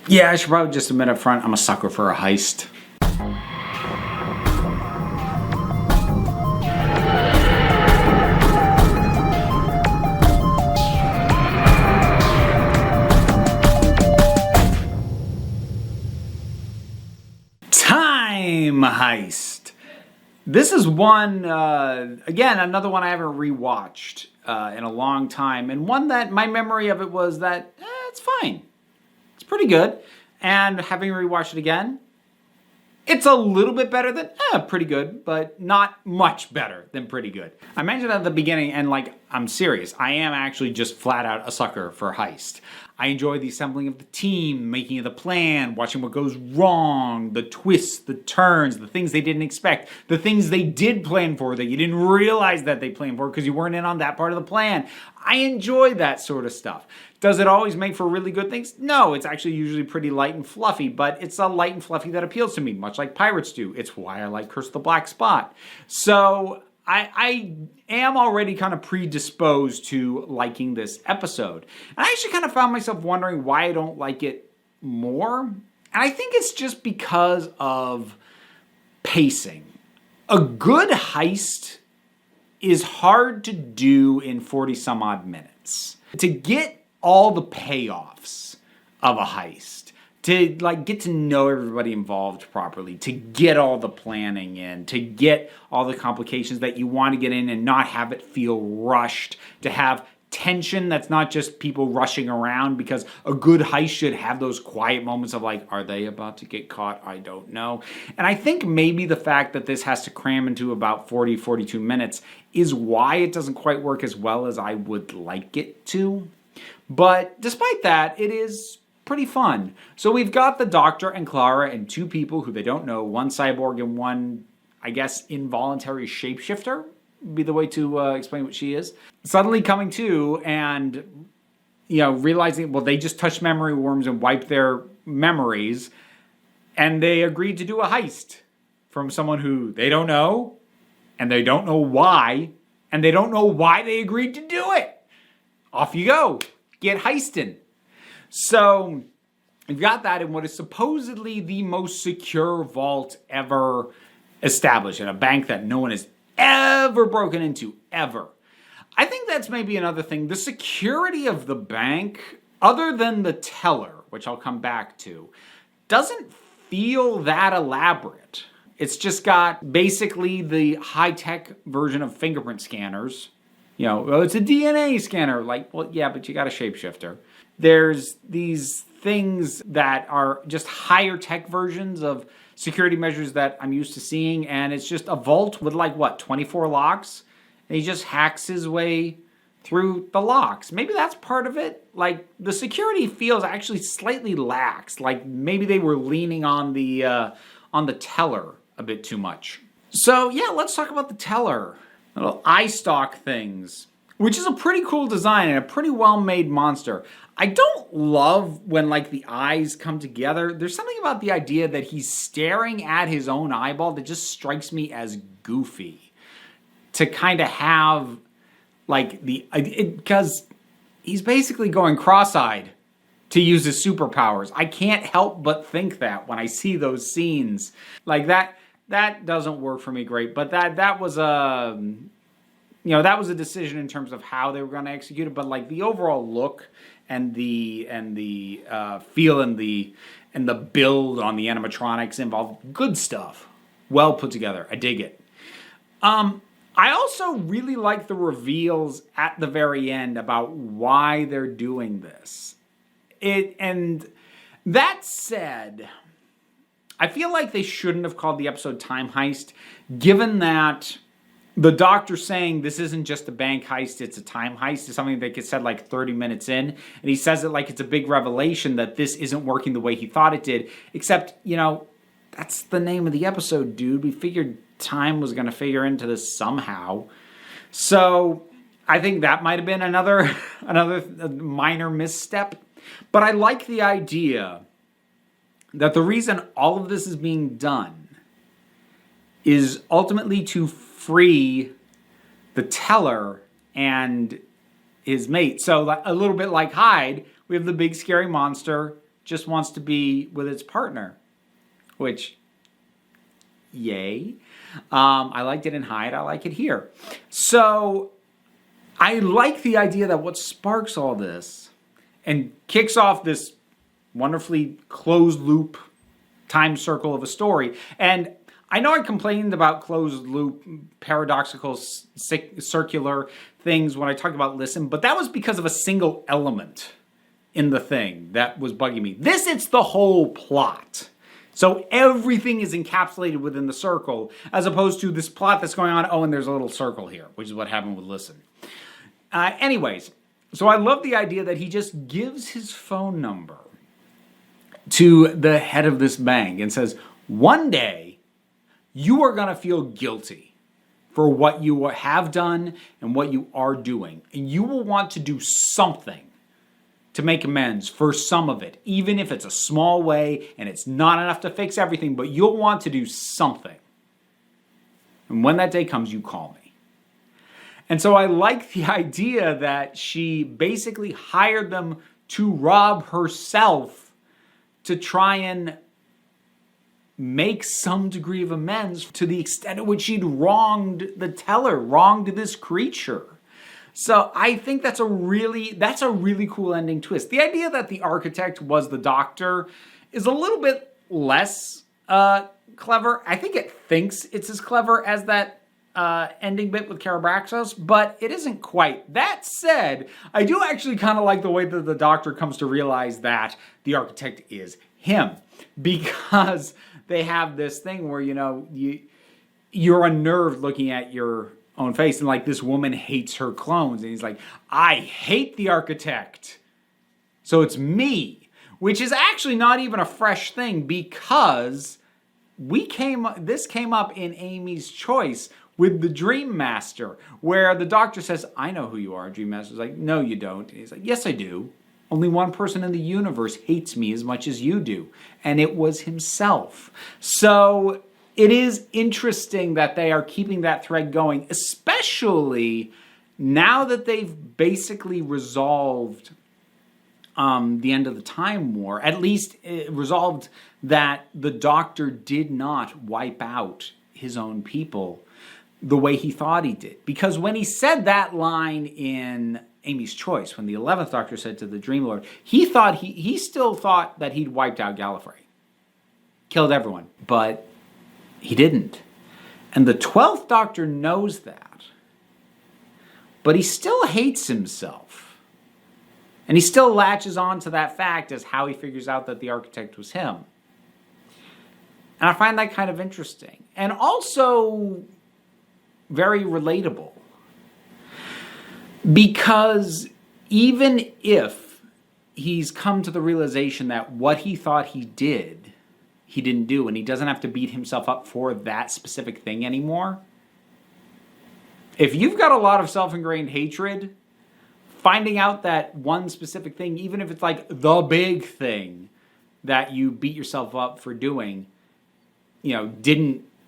Yeah, I should probably just admit up front, I'm a sucker for a heist. Time Heist. This is one, again, another one I haven't rewatched in a long time, and one that my memory of it was that it's fine. It's pretty good. And having rewatched it again, it's a little bit better than pretty good, but not much better than pretty good. I mentioned at the beginning, and I'm serious, I am actually just flat out a sucker for Heist. I enjoy the assembling of the team, making of the plan, watching what goes wrong, the twists, the turns, the things they didn't expect, the things they did plan for that you didn't realize that they planned for because you weren't in on that part of the plan. I enjoy that sort of stuff. Does it always make for really good things? No, it's actually usually pretty light and fluffy, but it's a light and fluffy that appeals to me, much like pirates do. It's why I like Curse of the Black Spot. So I am already kind of predisposed to liking this episode. And I actually kind of found myself wondering why I don't like it more. And I think it's just because of pacing. A good heist is hard to do in 40 some odd minutes. To get all the payoffs of a heist, to get to know everybody involved properly, to get all the planning in, to get all the complications that you want to get in and not have it feel rushed, to have tension that's not just people rushing around, because a good heist should have those quiet moments of are they about to get caught? I don't know. And I think maybe the fact that this has to cram into about 40, 42 minutes is why it doesn't quite work as well as I would like it to. But despite that, it is pretty fun. So we've got the Doctor and Clara and two people who they don't know, one cyborg and one, I guess, involuntary shapeshifter would be the way to explain what she is. Suddenly coming to and, realizing, well, they just touched memory worms and wiped their memories, and they agreed to do a heist from someone who they don't know, and they don't know why, and they don't know why they agreed to do it. Off you go. Get heisting. So we've got that in what is supposedly the most secure vault ever established, in a bank that no one has ever broken into, ever. I think that's maybe another thing. The security of the bank, other than the teller, which I'll come back to, doesn't feel that elaborate. It's just got basically the high-tech version of fingerprint scanners. It's a DNA scanner. Well, yeah, but you got a shapeshifter. There's these things that are just higher tech versions of security measures that I'm used to seeing, and it's just a vault with 24 locks, and he just hacks his way through the locks. Maybe that's part of it. The security feels actually slightly lax. Maybe they were leaning on the teller a bit too much. So yeah, let's talk about the teller. Little eye stalk things, which is a pretty cool design and a pretty well-made monster. I don't love when the eyes come together. There's something about the idea that he's staring at his own eyeball that just strikes me as goofy. To kind of have because he's basically going cross-eyed to use his superpowers. I can't help but think that when I see those scenes that doesn't work for me great. But that was a that was a decision in terms of how they were going to execute it. But the overall look and the feel and the build on the animatronics involved, good stuff. Well put together. I dig it. I also really like the reveals at the very end about why they're doing this. And that said, I feel like they shouldn't have called the episode Time Heist, given that the Doctor saying this isn't just a bank heist, it's a time heist, is something that gets said 30 minutes in. And he says it like it's a big revelation that this isn't working the way he thought it did. Except, that's the name of the episode, dude. We figured time was going to figure into this somehow. So I think that might have been another minor misstep. But I like the idea that the reason all of this is being done is ultimately to free the teller and his mate. So a little bit like Hyde, we have the big scary monster just wants to be with its partner, which, yay. I liked it in Hyde. I like it here. So I like the idea that what sparks all this and kicks off this wonderfully closed loop time circle of a story. And I know I complained about closed loop, paradoxical, circular things when I talked about Listen, but that was because of a single element in the thing that was bugging me. This, it's the whole plot. So everything is encapsulated within the circle, as opposed to this plot that's going on, oh, and there's a little circle here, which is what happened with Listen. Anyways, so I love the idea that he just gives his phone number to the head of this bank and says, one day, you are going to feel guilty for what you have done and what you are doing. And you will want to do something to make amends for some of it, even if it's a small way and it's not enough to fix everything, but you'll want to do something. And when that day comes, you call me. And so I like the idea that she basically hired them to rob herself to try and make some degree of amends to the extent at which she'd wronged the teller, wronged this creature. So I think that's a really cool ending twist. The idea that the architect was the doctor is a little bit less clever. I think it thinks it's as clever as that ending bit with Karabraxos, but it isn't quite. That said, I do actually kind of like the way that the doctor comes to realize that the architect is him, because they have this thing where, you're unnerved looking at your own face, and like this woman hates her clones, and he's like, I hate the architect, so it's me, which is actually not even a fresh thing, because this came up in Amy's Choice with the Dream Master, where the doctor says, I know who you are. Dream Master's like, no, you don't. And he's like, yes, I do. Only one person in the universe hates me as much as you do. And it was himself. So it is interesting that they are keeping that thread going, especially now that they've basically resolved the end of the Time War. At least resolved that the Doctor did not wipe out his own people the way he thought he did. Because when he said that line in Amy's Choice, when the 11th Doctor said to the Dream Lord, he still thought that he'd wiped out Gallifrey. Killed everyone. But he didn't. And the 12th Doctor knows that. But he still hates himself. And he still latches on to that fact as how he figures out that the architect was him. And I find that kind of interesting. And also very relatable. Because even if he's come to the realization that what he thought he did, he didn't do, and he doesn't have to beat himself up for that specific thing anymore, if you've got a lot of self-ingrained hatred, finding out that one specific thing, even if it's like the big thing that you beat yourself up for doing,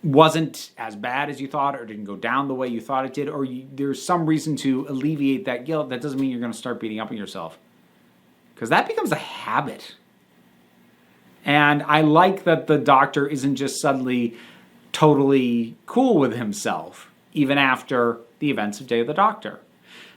wasn't as bad as you thought, or didn't go down the way you thought it did, or there's some reason to alleviate that guilt, that doesn't mean you're going to start beating up on yourself. Because that becomes a habit. And I like that the Doctor isn't just suddenly totally cool with himself, even after the events of Day of the Doctor.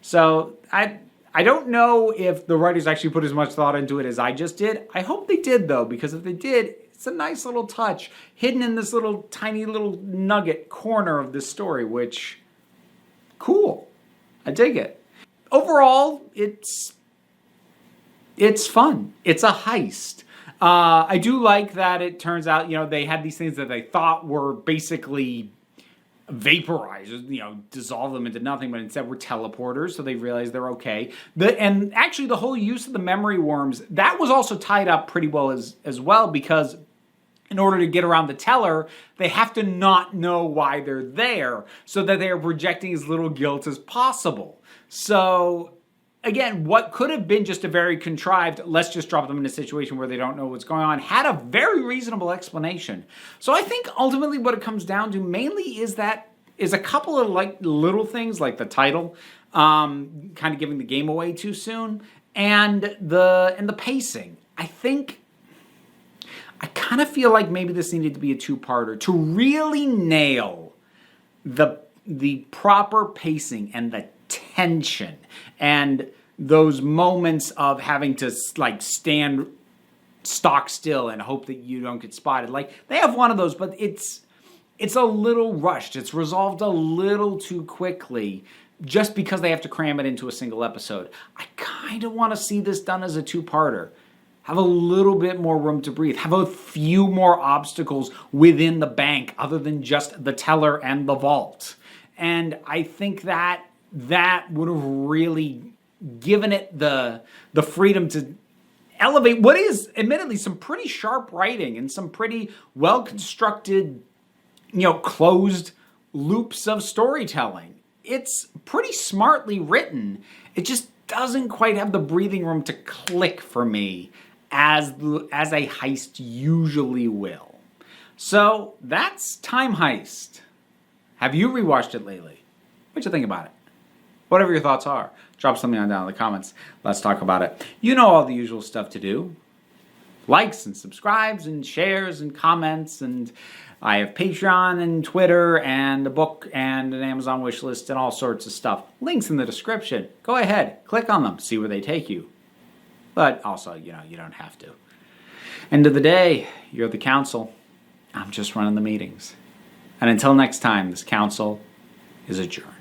So I don't know if the writers actually put as much thought into it as I just did. I hope they did, though, because if they did, it's a nice little touch hidden in this little tiny little nugget corner of this story, which, cool. I dig it. Overall, it's fun. It's a heist. I do like that it turns out, they had these things that they thought were basically vaporized, dissolve them into nothing, but instead were teleporters, so they realized they're okay. And actually the whole use of the memory worms, that was also tied up pretty well as well, because in order to get around the teller, they have to not know why they're there, so that they are projecting as little guilt as possible. So again, what could have been just a very contrived, let's just drop them in a situation where they don't know what's going on, had a very reasonable explanation. So I think ultimately what it comes down to mainly is a couple of little things, like the title, kind of giving the game away too soon, and the pacing. I think kind of feel like maybe this needed to be a two-parter to really nail the proper pacing and the tension and those moments of having to like stand stock still and hope that you don't get spotted. Like, they have one of those, but it's a little rushed. It's resolved a little too quickly just because they have to cram it into a single episode. I kind of want to see this done as a two-parter. Have a little bit more room to breathe. Have a few more obstacles within the bank other than just the teller and the vault. And I think that would have really given it the freedom to elevate what is admittedly some pretty sharp writing and some pretty well-constructed, closed loops of storytelling. It's pretty smartly written. It just doesn't quite have the breathing room to click for me as a heist usually will. So that's Time Heist. Have you rewatched it lately? What'd you think about it? Whatever your thoughts are, drop something on down in the comments. Let's talk about it. You know all the usual stuff to do. Likes and subscribes and shares and comments, and I have Patreon and Twitter and a book and an Amazon wish list and all sorts of stuff. Links in the description. Go ahead, click on them, see where they take you. But also, you don't have to. End of the day, you're the council. I'm just running the meetings. And until next time, this council is adjourned.